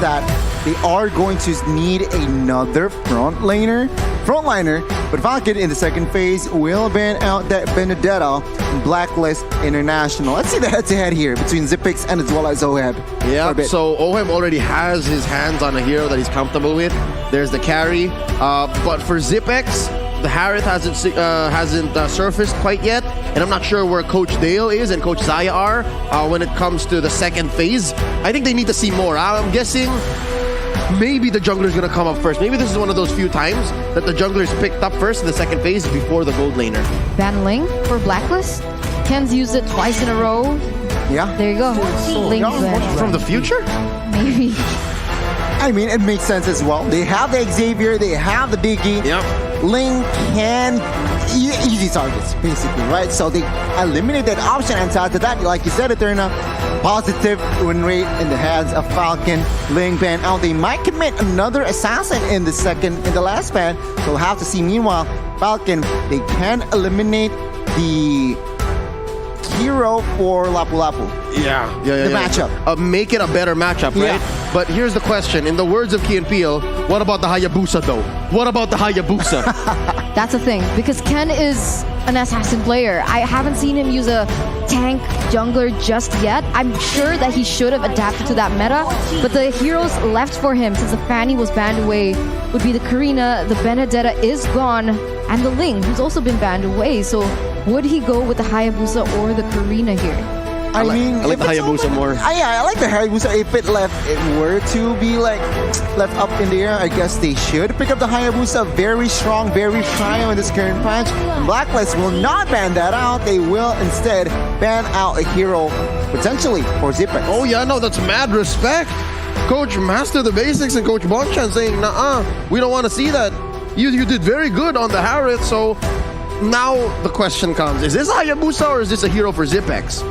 that they are going to need another frontliner. But Falcon in the second phase will ban out that Benedetta in Blacklist International. Let's see the head-to-head here between Zipix and as well as Oheb. Yeah, so Oheb already has his hands on a hero that he's comfortable with. There's the carry. But for Zipex, the Harith hasn't surfaced quite yet. And I'm not sure where Coach Dale is and Coach Zaya are when it comes to the second phase. I think they need to see more. I'm guessing maybe the jungler's going to come up first. Maybe this is one of those few times that the jungler's picked up first in the second phase before the gold laner. Ban Ling for Blacklist. Ken's used it twice in a row. Yeah. There you go. Ling's ban. From the future? Maybe. I mean, it makes sense as well. They have the Xavier, they have the Diggy. Yep. Ling can easy targets, basically, right? So they eliminate that option, and to that, like you said, Eterna, positive win rate in the hands of Falcon. Ling ban out. They might commit another assassin in the last ban. So we'll have to see. Meanwhile, Falcon, they can eliminate the hero for Lapu Lapu. Yeah. The matchup. Make it a better matchup, right? Yeah. But here's the question. In the words of Key and Peele, what about the Hayabusa, though? What about the Hayabusa? That's the thing, because Ken is an assassin player. I haven't seen him use a tank jungler just yet. I'm sure that he should have adapted to that meta, but the heroes left for him since the Fanny was banned away would be the Karina, the Benedetta is gone, and the Ling, who's also been banned away. So would he go with the Hayabusa or the Karina here? I like the Hayabusa more. I like the Hayabusa. If it were to be left up in the air, I guess they should pick up the Hayabusa. Very strong, very trio in this current patch. Blacklist will not ban that out. They will instead ban out a hero potentially for Zipex. Oh yeah, no, that's mad respect. Coach Master the Basics and Coach Bonchan saying, nah, we don't want to see that. You did very good on the Harith. So now the question comes: is this a Hayabusa or is this a hero for Zipex?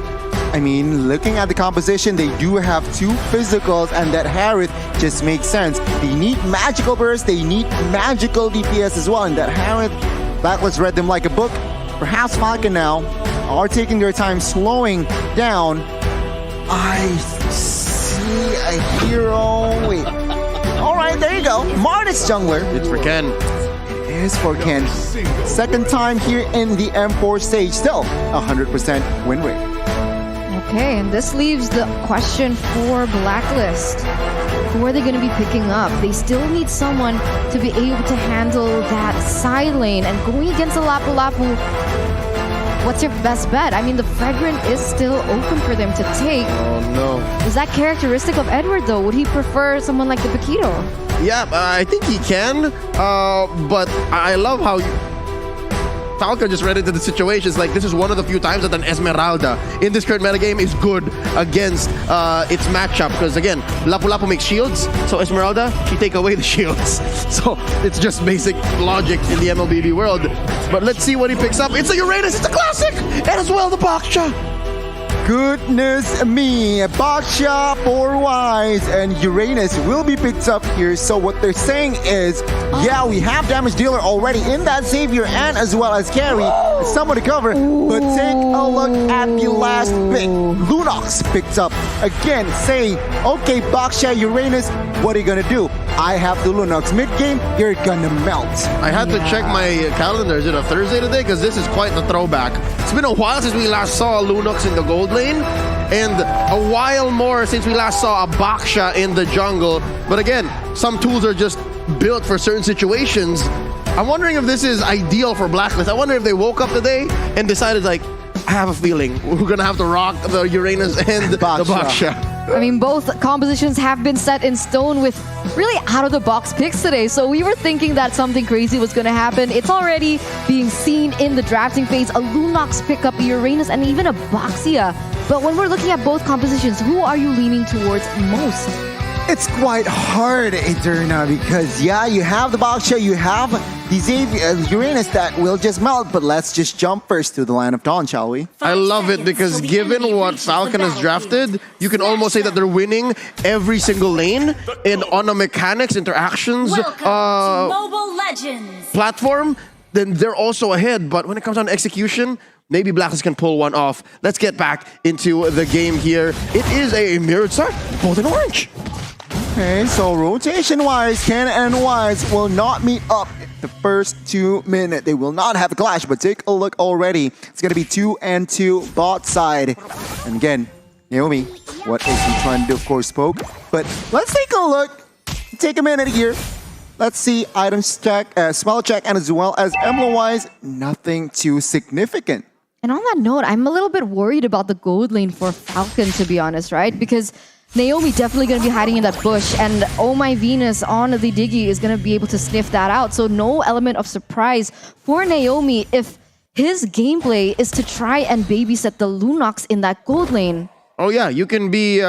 I mean, looking at the composition, they do have two physicals, and that Harith just makes sense. They need magical burst, they need magical DPS as well, and that Harith, Blacklist read them like a book. Perhaps Falcon now are taking their time slowing down. I see a hero. Wait. All right, there you go. Martis jungler. It's for Ken. It is for Ken. Second time here in the M4 stage. Still 100% win rate. Okay, and this leaves the question for Blacklist. Who are they going to be picking up? They still need someone to be able to handle that side lane. And going against the Lapu Lapu, what's your best bet? I mean, the Fragrant is still open for them to take. Oh no. Is that characteristic of Edward though? Would he prefer someone like the Paquito? Yeah, I think he can. But I love how Falcon just read into the situation. It's like this is one of the few times that an Esmeralda in this current metagame is good against its matchup. Because again, Lapu Lapu makes shields, so Esmeralda, she take away the shields. So it's just basic logic in the MLBB world. But let's see what he picks up. It's a Uranus, it's a classic! And as well the Baksha. Goodness me, Baksha for Wise and Uranus will be picked up here. So what they're saying is, yeah, we have damage dealer already in that Xavier and as well as carry. Someone to cover, but take a look at the last pick. Lunox picked up again, saying, okay, Baksha, Uranus, what are you gonna do? I have the Lunox mid game, you're gonna melt. I had to check my calendar. Is it a Thursday today? Because this is quite the throwback. It's been a while since we last saw Lunox in the gold lane, and a while more since we last saw a Baksha in the jungle. But again, some tools are just built for certain situations. I'm wondering if this is ideal for Blacklist. I wonder if they woke up today and decided, like, I have a feeling we're gonna have to rock the Uranus and the Baksha. I mean, both compositions have been set in stone with really out-of-the-box picks today. So we were thinking that something crazy was going to happen. It's already being seen in the drafting phase. A Lunox pickup, a Uranus, and even a Baksha. But when we're looking at both compositions, who are you leaning towards most? It's quite hard, Eterna, because yeah, you have the Baksha, you have the Xavier, Uranus that will just melt, but let's just jump first to the Line of Dawn, shall we? I love it because given what Falcon has drafted, you can almost say that they're winning every single lane, and on a mechanics, interactions, Mobile Legends platform, then they're also ahead. But when it comes down to execution, maybe Blacklist can pull one off. Let's get back into the game here. It is a mirrored start, both in orange. Okay, so rotation-wise, Ken and Wise will not meet up the first 2 minutes. They will not have a clash, but take a look already. It's going to be 2-2 bot side. And again, Naomi, what is he trying to do? Of course, poke. But let's take a look. Take a minute here. Let's see items check, spell check, and as well as emblem-wise, nothing too significant. And on that note, I'm a little bit worried about the gold lane for Falcon, to be honest, right? Because Naomi definitely going to be hiding in that bush, and Oh My Venus on the Diggy is going to be able to sniff that out. So no element of surprise for Naomi if his gameplay is to try and babysit the Lunox in that gold lane. Oh yeah, you can be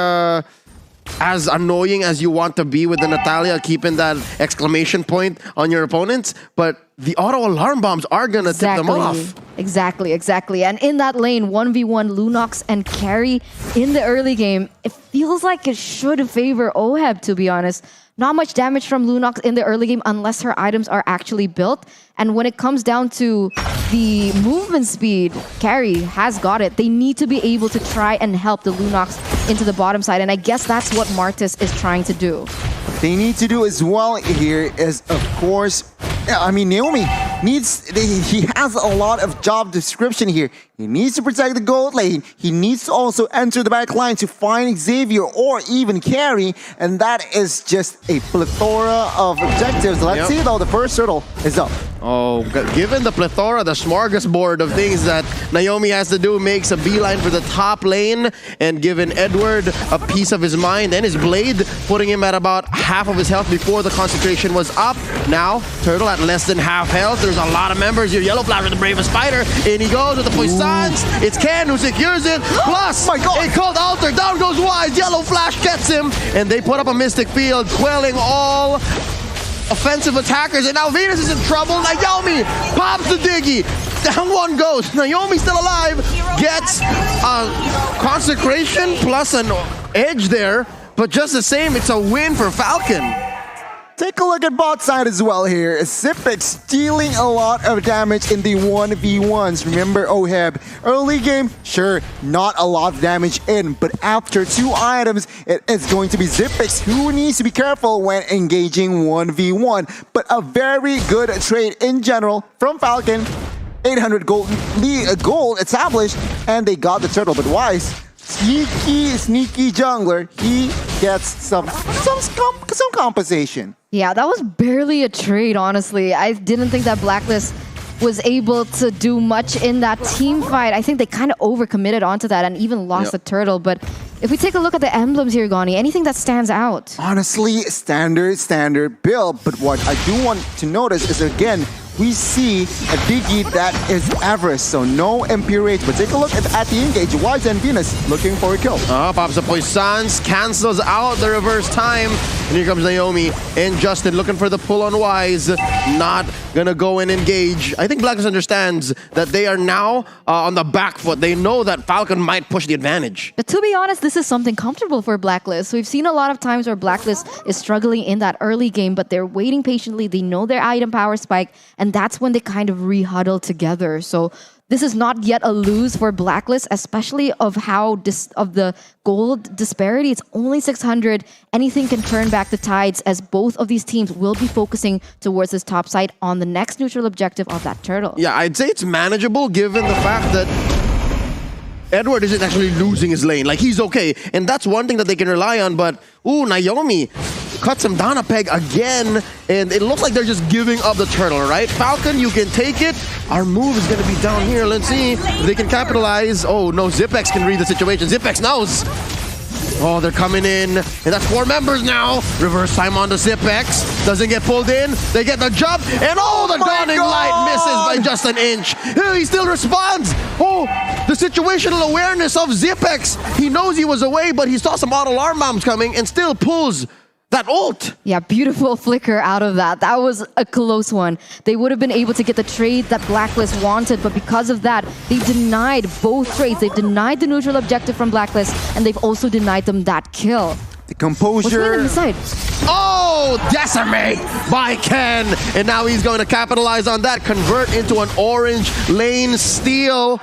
as annoying as you want to be with the Natalia, keeping that exclamation point on your opponents, but the auto alarm bombs are gonna tip them off. Exactly. And in that lane, 1v1 Lunox and carry in the early game, it feels like it should favor Oheb, to be honest. Not much damage from Lunox in the early game unless her items are actually built. And when it comes down to the movement speed, Carry has got it. They need to be able to try and help the Lunox into the bottom side. And I guess that's what Martis is trying to do. What they need to do as well here is, of course, I mean, Naomi needs, he has a lot of job description here. He needs to protect the gold lane. He needs to also enter the back line to find Xavier or even Carry. And that is just a plethora of objectives. Let's see though, the first turtle is up. Oh, given the plethora, the smorgasbord of things that Naomi has to do, makes a beeline for the top lane, and given Edward a piece of his mind and his blade, putting him at about half of his health before the concentration was up. Now, Turtle at less than half health. There's a lot of members here. Yellow Flash with the bravest fighter. In he goes with the Poissons. It's Ken who secures it. Plus, my God, a cold altar. Down goes Wise. Yellow Flash gets him. And they put up a Mystic Field, quelling all offensive attackers, and now Venus is in trouble. Naomi pops the Diggy. Down one goes. Naomi still alive. Gets a consecration plus an edge there, but just the same, it's a win for Falcon. Take a look at bot side as well here. Zipex stealing a lot of damage in the 1v1s. Remember Oheb, early game, sure, not a lot of damage in, but after 2 items, it is going to be Zipex who needs to be careful when engaging 1v1. But a very good trade in general from Falcon. 800 gold established, and they got the turtle. But Wise, sneaky jungler, he gets some compensation. Yeah, that was barely a trade, honestly. I didn't think that Blacklist was able to do much in that team fight. I think they kind of overcommitted onto that and even lost the turtle. But if we take a look at the emblems here, Gani, anything that stands out? Honestly, standard build. But what I do want to notice is, again, we see a Diggy that is average, so no MP rage. But take a look at the engage. Wise and Venus looking for a kill. Pops the Poissons, cancels out the reverse time. And here comes Naomi and Justin looking for the pull on Wise. Not gonna go and engage. I think Blacklist understands that they are now on the back foot. They know that Falcon might push the advantage. But to be honest, this is something comfortable for Blacklist. We've seen a lot of times where Blacklist is struggling in that early game, but they're waiting patiently. They know their item power spike, and that's when they kind of re-huddle together. So this is not yet a lose for Blacklist, especially of how of the gold disparity. It's only 600. Anything can turn back the tides, as both of these teams will be focusing towards this top side on the next neutral objective of that turtle. Yeah, I'd say it's manageable given the fact that Edward isn't actually losing his lane. Like, he's okay. And that's one thing that they can rely on. But, ooh, Naomi cuts him down a peg again. And it looks like they're just giving up the turtle, right? Falcon, you can take it. Our move is going to be down here. Let's see if they can capitalize. Oh, no, Zipex can read the situation. Zipex knows. Oh, they're coming in. And that's 4 members now. Reverse time on the Zipex. Doesn't get pulled in. They get the jump. And oh, the dawning light misses by just an inch. He still responds. Oh, the situational awareness of Zipex. He knows he was away, but he saw some auto alarm bombs coming and still pulls that ult. Yeah, beautiful flicker out of that. That was a close one. They would have been able to get the trade that Blacklist wanted, but because of that, they denied both trades. They've denied the neutral objective from Blacklist, and they've also denied them that kill. The composure. What's going on Oh, decimate by Ken. And now he's going to capitalize on that. Convert into an orange lane steal.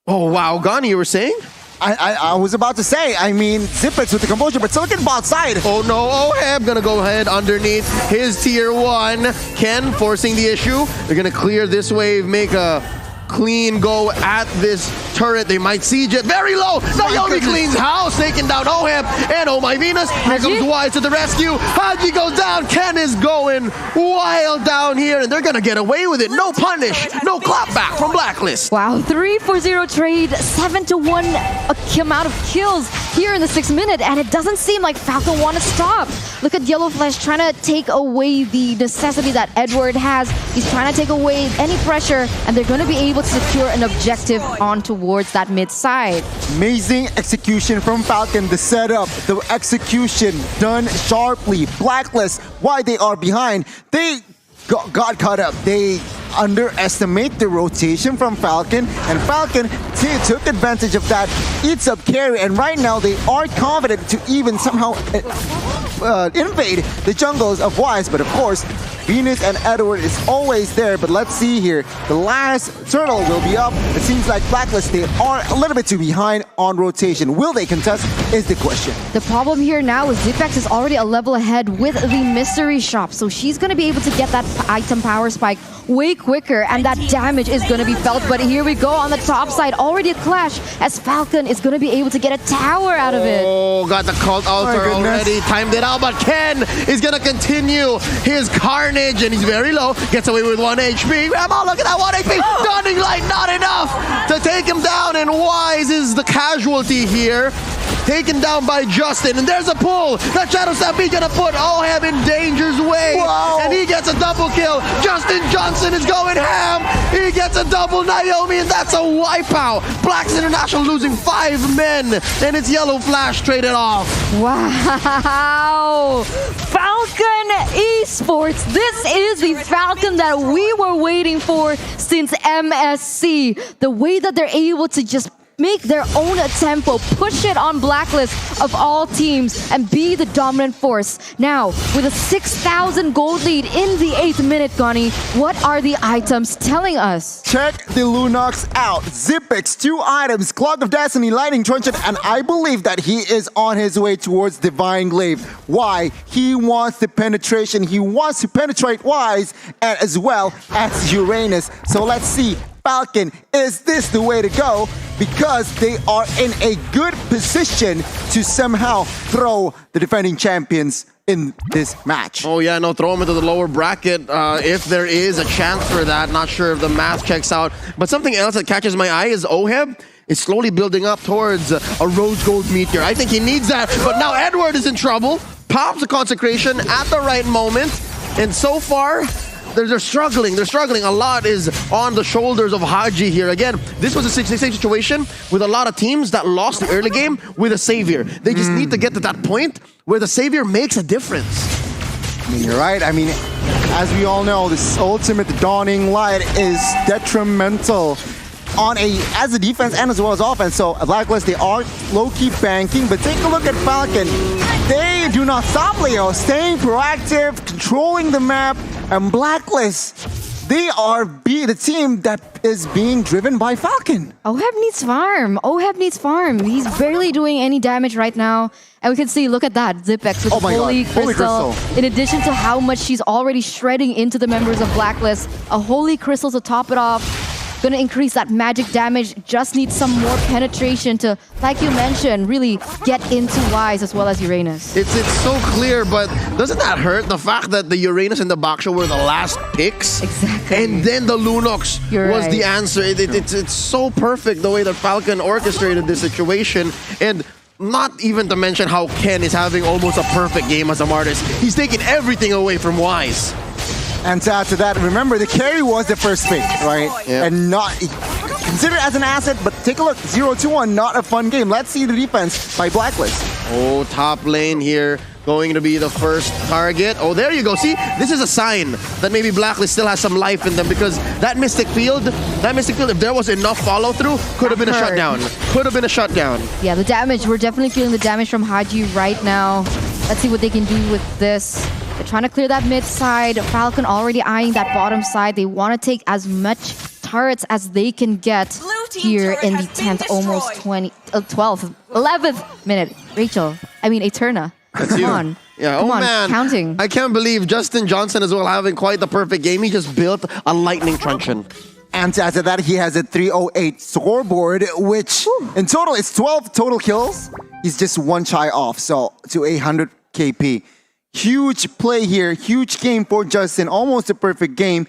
Oh, wow. Gani, you were saying? I was about to say, I mean, Zipex with the composure, but Silicon bot side. Oh no, Oheb gonna go ahead underneath his tier 1. Ken forcing the issue. They're gonna clear this wave, make a clean go at this turret. They might siege it very low. Naomi cleans house, taking down Oheb. And oh my Venus, here comes Wise to the rescue. Haji goes down. Ken is going wild down here, and they're gonna get away with it. No punish, no clapback from Blacklist. Wow, 3-4-0 trade, 7-1 amount of kills here in the 6th minute, and it doesn't seem like Falcon want to stop. Look at Yellow Flash trying to take away the necessity that Edward has. He's trying to take away any pressure, and they're going to be able to secure an objective on towards that mid side. Amazing execution from Falcon. The setup, the execution done sharply. Blacklist, why they are behind, they got caught up. They underestimate the rotation from Falcon, and Falcon took advantage of that, eats up carry, and right now they are confident to even somehow invade the jungles of Wise, but of course Venus and Edward is always there. But let's see here, the last turtle will be up. It seems like Blacklist, they are a little bit too behind on rotation. Will they contest is the question. The problem here now is Zipex is already a level ahead with the mystery shop, so she's going to be able to get that item power spike way quicker, and that damage is going to be felt. But here we go on the top side, already a clash as Falcon is going to be able to get a tower out of it. Oh, got the cult altar already, timed it out, but Ken is going to continue his carnage, and he's very low, gets away with 1 HP. Grandma, look at that 1 HP, Daunting Light, not enough to take him down, and Wise is the casualty here. Taken down by Justin, and there's a pull. That Shadow Stampede gonna put Oheb in danger's way. Wow. And he gets a double kill. Justin Johnson is going ham. He gets a double Naomi, and that's a wipeout. Blacks International losing 5 men, and it's Yellow Flash traded off. Wow! Falcon Esports! This is the Falcon that we were waiting for since MSC. The way that they're able to just make their own tempo, push it on Blacklist of all teams, and be the dominant force. Now, with a 6,000 gold lead in the 8th minute, Goni, what are the items telling us? Check the Lunox out. Zipex, 2 items, Clock of Destiny, Lightning Truncheon, and I believe that he is on his way towards Divine Glaive. Why? He wants the penetration. He wants to penetrate Wise, and as well as Uranus. So let's see. Falcon, is this the way to go? Because they are in a good position to somehow throw the defending champions in this match. Oh yeah, no, throw him into the lower bracket if there is a chance for that. Not sure if the math checks out. But something else that catches my eye is Oheb is slowly building up towards a rose gold meteor. I think he needs that, but now Edward is in trouble. Pops the consecration at the right moment, and so far, they're struggling. They're struggling. A lot is on the shoulders of Haji here. Again, this was a 66 situation with a lot of teams that lost the early game with a savior. They just need to get to that point where the savior makes a difference. I mean, you're right. I mean, as we all know, this ultimate Dawning Light is detrimental on as a defense and as well as offense. So Blacklist, they are low-key banking, but take a look at Falcon. They do not stop, Leo, staying proactive, controlling the map, and Blacklist, they are the team that is being driven by Falcon. Oheb needs farm. Oheb needs farm. He's barely doing any damage right now. And we can see, look at that, Zipex with Holy Crystal. In addition to how much she's already shredding into the members of Blacklist, a Holy Crystal to top it off. Gonna increase that magic damage, just needs some more penetration to, like you mentioned, really get into Wise as well as Uranus. It's so clear, but doesn't that hurt? The fact that the Uranus and the Baksha were the last picks? Exactly. And then the Lunox was the answer. It's so perfect the way that Falcon orchestrated this situation. And not even to mention how Ken is having almost a perfect game as a Martis. He's taking everything away from Wise. And to add to that, remember, the carry was the first pick, right? Yeah. And not considered as an asset, but take a look, 0-2-1, not a fun game. Let's see the defense by Blacklist. Oh, top lane here, going to be the first target. Oh, there you go. See, this is a sign that maybe Blacklist still has some life in them, because that Mystic Field, if there was enough follow-through, could have been a shutdown. Could have been a shutdown. Yeah, the damage, we're definitely feeling the damage from Haji right now. Let's see what they can do with this. They're trying to clear that mid side. Falcon already eyeing that bottom side. They want to take as much turrets as they can get. Blue here in the 10th, almost 12th, 11th minute. Rachel, Eterna. Come on. Yeah, Come on, man. counting. I can't believe Justin Johnson as well having quite the perfect game. He just built a lightning truncheon. And to add to that, he has a 308 scoreboard, which in total is 12 total kills. He's just one shy off, so to 800 KP. Huge play here, huge game for Justin, almost a perfect game.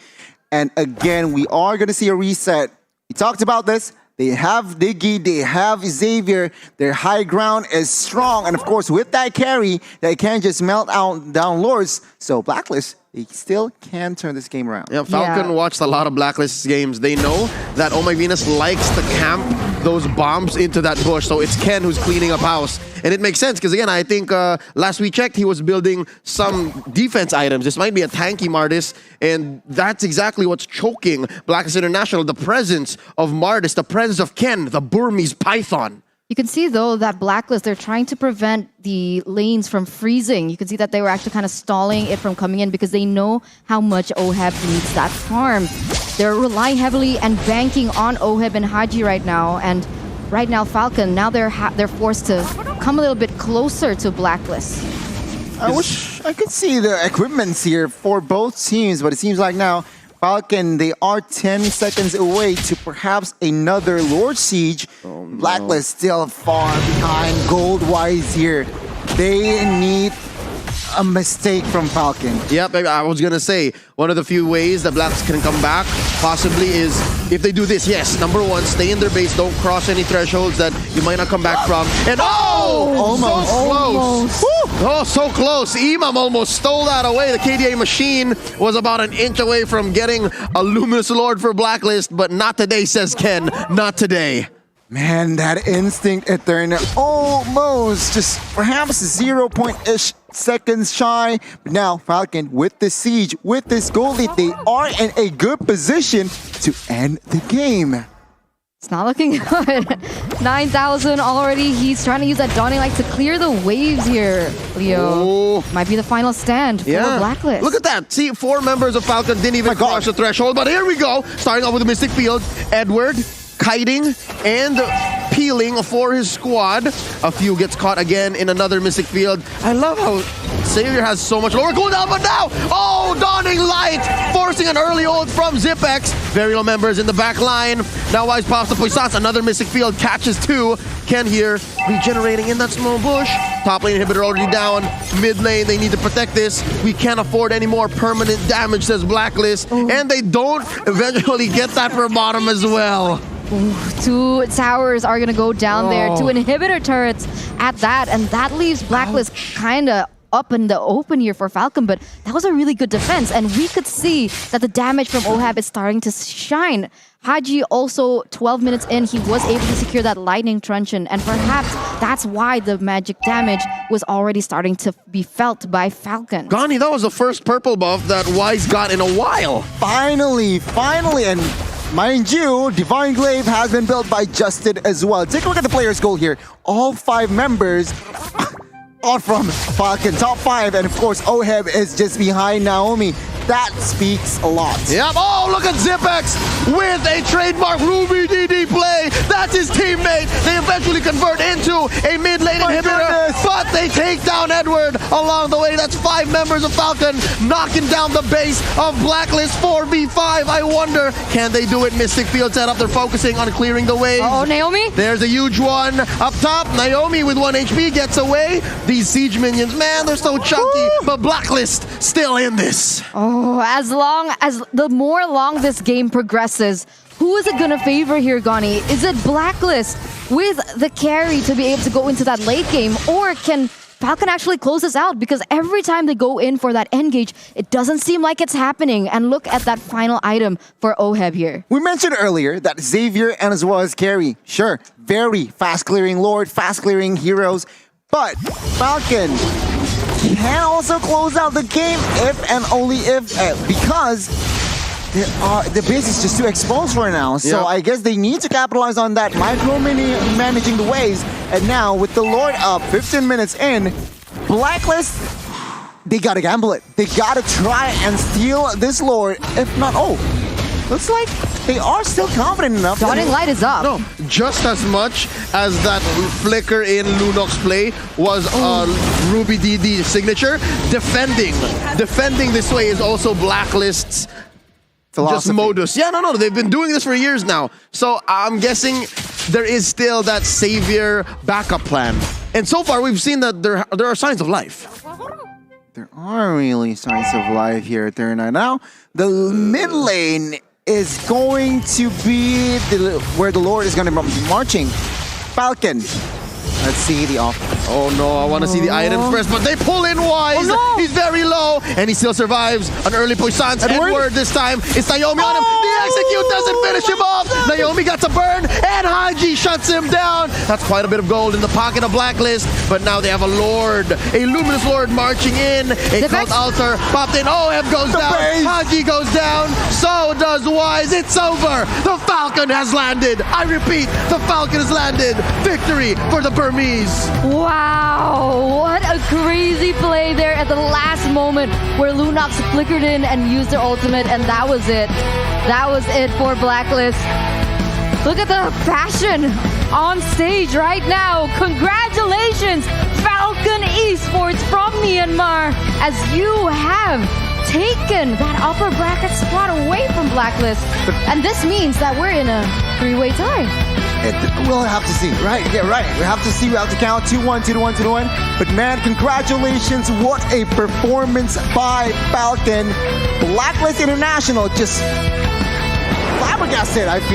And again, we are going to see a reset. We talked about this. They have Diggy, they have Xavier. Their high ground is strong. And of course, with that carry, they can't just melt out down Lords. So Blacklist, they still can turn this game around. Yeah, Falcon watched a lot of Blacklist games. They know that Oh My Venus likes to camp those bombs into that bush. So it's Ken who's cleaning up house. And it makes sense because, again, I think last we checked, he was building some defense items. This might be a tanky Mardis, and that's exactly what's choking Blacklist International, the presence of Mardis, the presence of Ken, the Burmese Python. You can see, though, that Blacklist, they're trying to prevent the lanes from freezing. You can see that they were actually kind of stalling it from coming in because they know how much Oheb needs that farm. They're relying heavily and banking on Oheb and Haji right now. And right now, Falcon, now they're forced to come a little bit closer to Blacklist. I wish I could see the equipments here for both teams, but it seems like now Falcon, they are 10 seconds away to perhaps another Lord Siege. Oh, no. Blacklist still far behind gold-wise here. They need a mistake from Falcon. Yep, I was going to say, one of the few ways that Blacks can come back possibly is if they do this. Yes, number one, stay in their base, don't cross any thresholds that you might not come back from. And Almost. so close. Oh, so close. Imam almost stole that away. The KDA machine was about an inch away from getting a Luminous Lord for Blacklist, but not today, says Ken. Not today. Man, that instinct Eterna almost just perhaps 0.ish seconds shy. But now Falcon with the siege, with this goal lead, they are in a good position to end the game. It's not looking good. 9,000 already. He's trying to use that Dawning Light to clear the waves here, Leo. Might be the final stand for Blacklist. Look at that. See, 4 members of Falcon didn't even cross the threshold, but here we go. Starting off with the Mystic Field. Edward kiting and peeling for his squad. A few gets caught again in another Mystic Field. I love how Xavier has so much lower cooldown, but now, Dawning Light, forcing an early ult from Zipex. Very low members in the back line. Now Wise pops the Poissons, another Mystic Field, catches 2. Ken here, regenerating in that small bush. Top lane inhibitor already down. Mid lane, they need to protect this. We can't afford any more permanent damage, says Blacklist. And they don't eventually get that for bottom as well. Ooh, 2 towers are going to go down there. 2 inhibitor turrets at that. And that leaves Blacklist kind of up in the open here for Falcon. But that was a really good defense. And we could see that the damage from Oheb is starting to shine. Haji also, 12 minutes in, he was able to secure that lightning truncheon. And perhaps that's why the magic damage was already starting to be felt by Falcon. Gani, that was the first purple buff that Wise got in a while. Finally. And mind you, Divine Glaive has been built by Justin as well. Take a look at the player's goal here. All 5 members are from Falcon, top 5. And of course, Oheb is just behind Naomi. That speaks a lot. Yep. Look at Zipex with a trademark Ruby DD play. That's his teammate. They eventually convert into a mid lane inhibitor, but they take down Edward along the way. That's 5 members of Falcon knocking down the base of Blacklist 4v5. I wonder, can they do it? Mystic Field setup. They're focusing on clearing the waves. Naomi? There's a huge one up top. Naomi with 1 HP gets away. These siege minions, man, they're so chunky, but Blacklist still in this. As the more long this game progresses, who is it gonna favor here, Gani? Is it Blacklist with the carry to be able to go into that late game, or can Falcon actually close this out? Because every time they go in for that engage, it doesn't seem like it's happening. And look at that final item for Oheb here. We mentioned earlier that Xavier and as well as Carry, sure, very fast clearing Lord, fast clearing heroes, but Falcon can also close out the game if and only if, because the base is just too exposed for now. So I guess they need to capitalize on that managing the waves. And now with the Lord up 15 minutes in, Blacklist, they gotta gamble it. They gotta try and steal this Lord. If not, looks like they are still confident enough. Dawning Light is up. No, just as much as that flicker in Lunok's play was Ruby DD's signature, defending this way is also Blacklist's Philosophy. just modus. Yeah, no, they've been doing this for years now. So I'm guessing there is still that savior backup plan. And so far, we've seen that there are signs of life. There are really signs of life here at Terna. Now, the mid lane is going to be where the Lord is going to be marching. Falcon. Let's see the off. Oh no, I want to see the items first, but they pull in Wise. Oh, no. He's very low, and he still survives an early puissance. Edward this time. It's Naomi on him. The execute doesn't finish him off. Naomi got to burn, and Haji shuts him down. That's quite a bit of gold in the pocket of Blacklist, but now they have a Lord, a Luminous Lord marching in. A cult altar popped in. Oh, M goes down. base. Haji goes down. So does Wise. It's over. The Falcon has landed. I repeat, the Falcon has landed. Victory for the Burmese. Wow, what a crazy play there at the last moment where Lunox flickered in and used their ultimate, and that was it. That was it for Blacklist. Look at the passion on stage right now. Congratulations, Falcon Esports from Myanmar, as you have taken that upper bracket spot away from Blacklist. And this means that we're in a three-way tie. We'll have to see, right? Yeah, right. We have to see. We have to count 2-1, 2-1, 2-1. But man, congratulations! What a performance by Falcon. Blacklist International just flabbergasted, I feel.